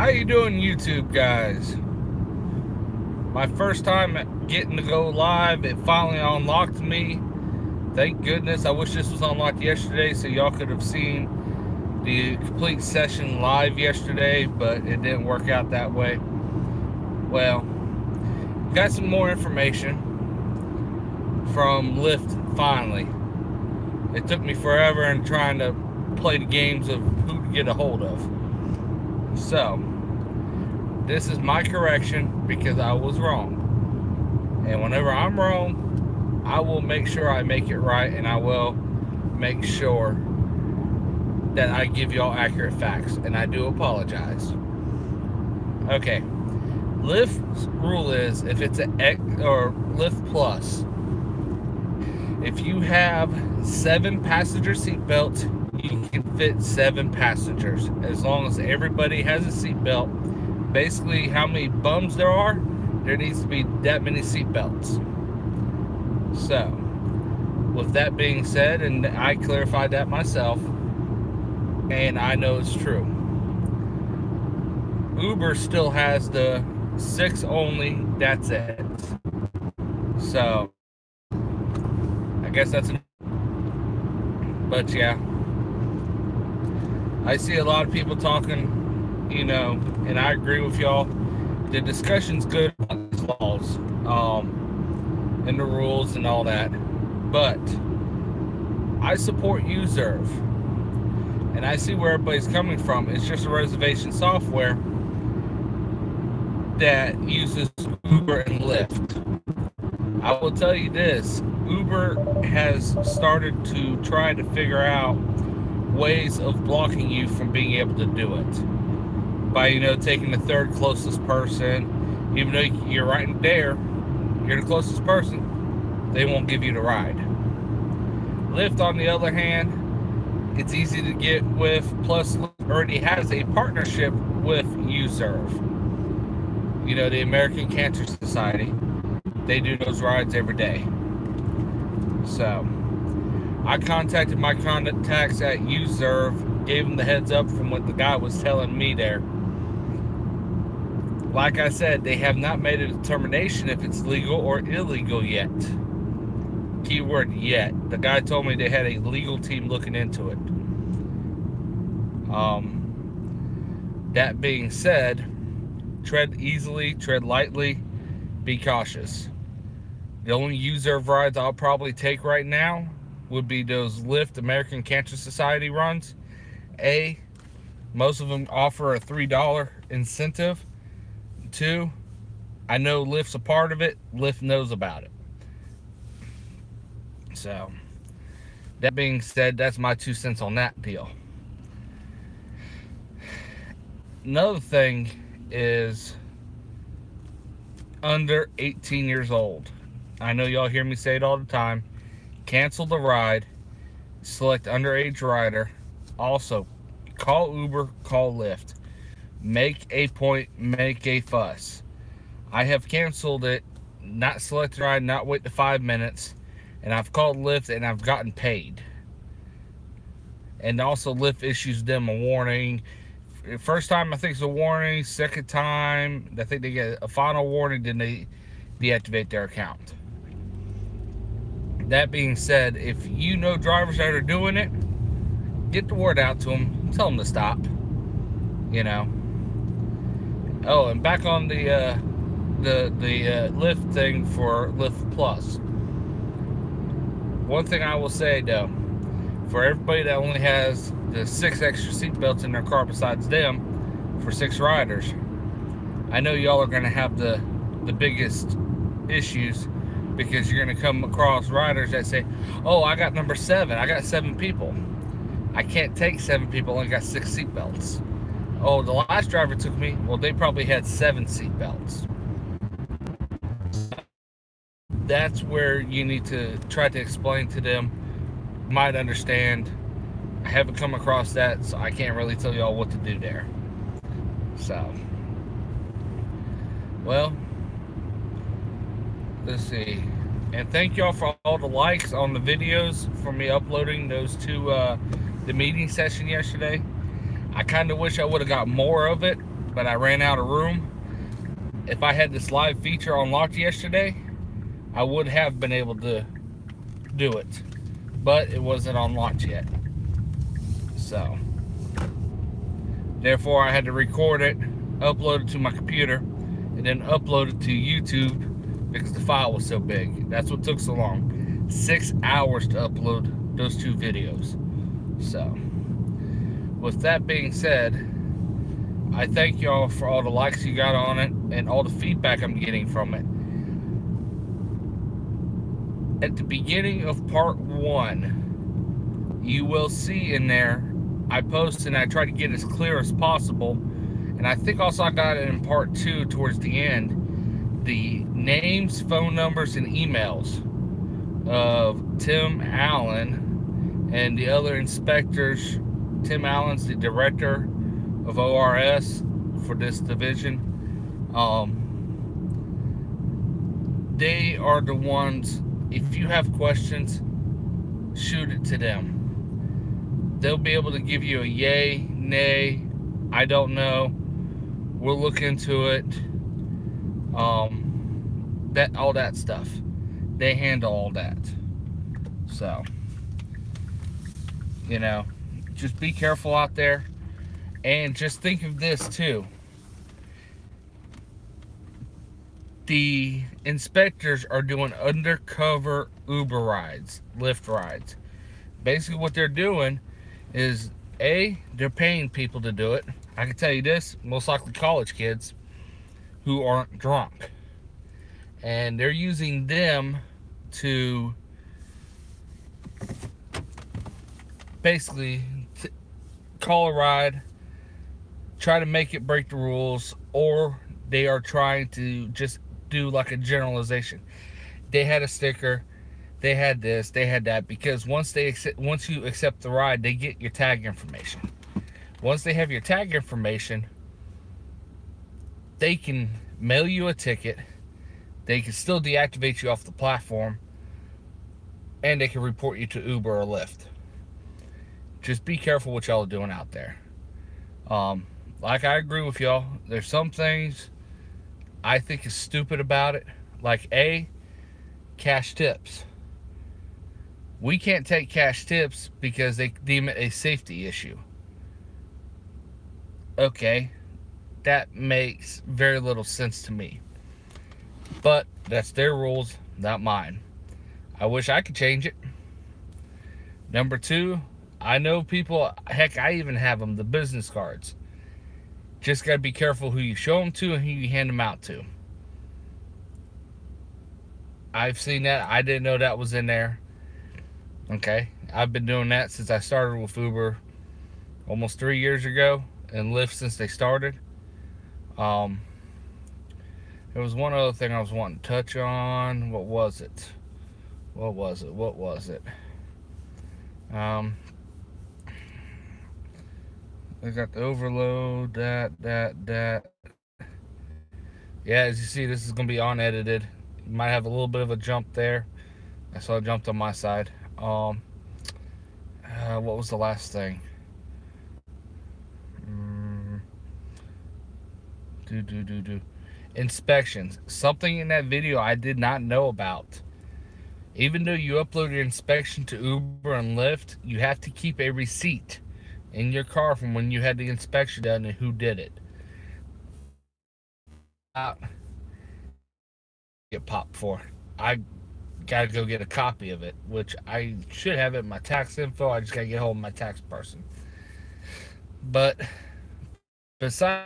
How you doing, YouTube guys? My first time getting to go live. It finally unlocked me. Thank goodness. I wish this was unlocked yesterday so y'all could have seen the complete session live yesterday, but it didn't work out that way. Well, got some more information from Lyft finally. It took me forever in trying to play the games of who to get a hold of. So, this is my correction because I was wrong. And whenever I'm wrong, I will make sure I make it right, and I will make sure that I give y'all accurate facts. And I do apologize. Okay. Lyft's rule is if it's an X or Lyft Plus, if you have 7 passenger seat belts, you can fit 7 passengers as long as everybody has a seatbelt. Basically, how many bums there are, there needs to be that many seat belts. So, with that being said, and I clarified that myself, and I know it's true. Uber still has the 6 only, that's it. So, I guess that's but yeah. I see a lot of people talking, you know, and I agree with y'all. The discussion's good about these laws, and the rules and all that. But I support Userve. And I see where everybody's coming from. It's just a reservation software that uses Uber and Lyft. I will tell you this, Uber has started to try to figure out ways of blocking you from being able to do it by, you know, taking the third closest person. Even though you're right there, you're the closest person, they won't give you the ride. Lyft, on the other hand, it's easy to get with, plus Lyft already has a partnership with Userve, you know, the American Cancer Society. They do those rides every day. So I contacted my contacts at Userve, gave them the heads up from what the guy was telling me there. Like I said, they have not made a determination if it's legal or illegal yet. Keyword yet. The guy told me they had a legal team looking into it. That being said, tread easily, tread lightly, be cautious. The only Userve rides I'll probably take right now would be those Lyft American Cancer Society runs. Most of them offer a $3 incentive. 2, I know Lyft's a part of it. Lyft knows about it. So, that being said, that's my 2 cents on that deal. Another thing is under 18 years old. I know y'all hear me say it all the time. Cancel the ride. Select underage rider. Also, call Uber, call Lyft. Make a point, make a fuss. I have canceled it, not select the ride, not wait the 5 minutes, and I've called Lyft and I've gotten paid. And also Lyft issues them a warning. First time I think it's a warning, second time I think they get a final warning, then they deactivate their account. That being said, if you know drivers that are doing it, get the word out to them, tell them to stop, you know. Oh, and back on the Lyft thing for Lyft Plus. One thing I will say though, for everybody that only has the 6 extra seat belts in their car besides them, for 6 riders, I know y'all are going to have the biggest issues, because you're going to come across riders that say, oh, I got number 7, I got 7 people. I can't take 7 people, I only got 6 seat belts. Oh, the last driver took me, well, they probably had 7 seat belts. That's where you need to try to explain to them. Might understand. I haven't come across that, so I can't really tell y'all what to do there. So, well, let's see. And thank y'all for all the likes on the videos for me uploading those 2, the meeting session yesterday. I kind of wish I would have got more of it, but I ran out of room. If I had this live feature unlocked yesterday, I would have been able to do it, but it wasn't unlocked yet. So, therefore, I had to record it, upload it to my computer, and then upload it to YouTube because the file was so big. That's what took so long. 6 hours to upload those 2 videos. So, with that being said, I thank y'all for all the likes you got on it and all the feedback I'm getting from it. At the beginning of part 1, you will see in there, I post and I try to get as clear as possible. And I think also I got it in part 2 towards the end, the names, phone numbers, and emails of Tim Allen and the other inspectors. Tim Allen's the director of ORS for this division. They are the ones, if you have questions, shoot it to them. They'll be able to give you a yay, nay, I don't know, we'll look into it. All that stuff. They handle all that. So, you know, just be careful out there. And just think of this too. The inspectors are doing undercover Uber rides, Lyft rides. Basically what they're doing is, A, they're paying people to do it. I can tell you this, most likely college kids who aren't drunk. And they're using them to basically call a ride, try to make it break the rules, or they are trying to just do like a generalization. They had a sticker, they had this, they had that, because once you accept the ride, they get your tag information. Once they have your tag information, they can mail you a ticket, they can still deactivate you off the platform, and they can report you to Uber or Lyft. Just be careful what y'all are doing out there. Like, I agree with y'all. There's some things I think is stupid about it. Like, A, cash tips. We can't take cash tips because they deem it a safety issue. Okay, that makes very little sense to me. But that's their rules, not mine. I wish I could change it. Number 2, I know people, heck, I even have them, the business cards. Just got to be careful who you show them to and who you hand them out to. I've seen that. I didn't know that was in there. Okay, I've been doing that since I started with Uber almost 3 years ago, and Lyft since they started. There was one other thing I was wanting to touch on. What was it? I got the overload, that. Yeah, as you see, this is going to be unedited. You might have a little bit of a jump there. I saw a jump on my side. What was the last thing? Inspections. Something in that video I did not know about. Even though you upload your inspection to Uber and Lyft, you have to keep a receipt in your car from when you had the inspection done and who did it. Get popped for. I gotta go get a copy of it, which I should have it in my tax info. I just gotta get hold of my tax person. But besides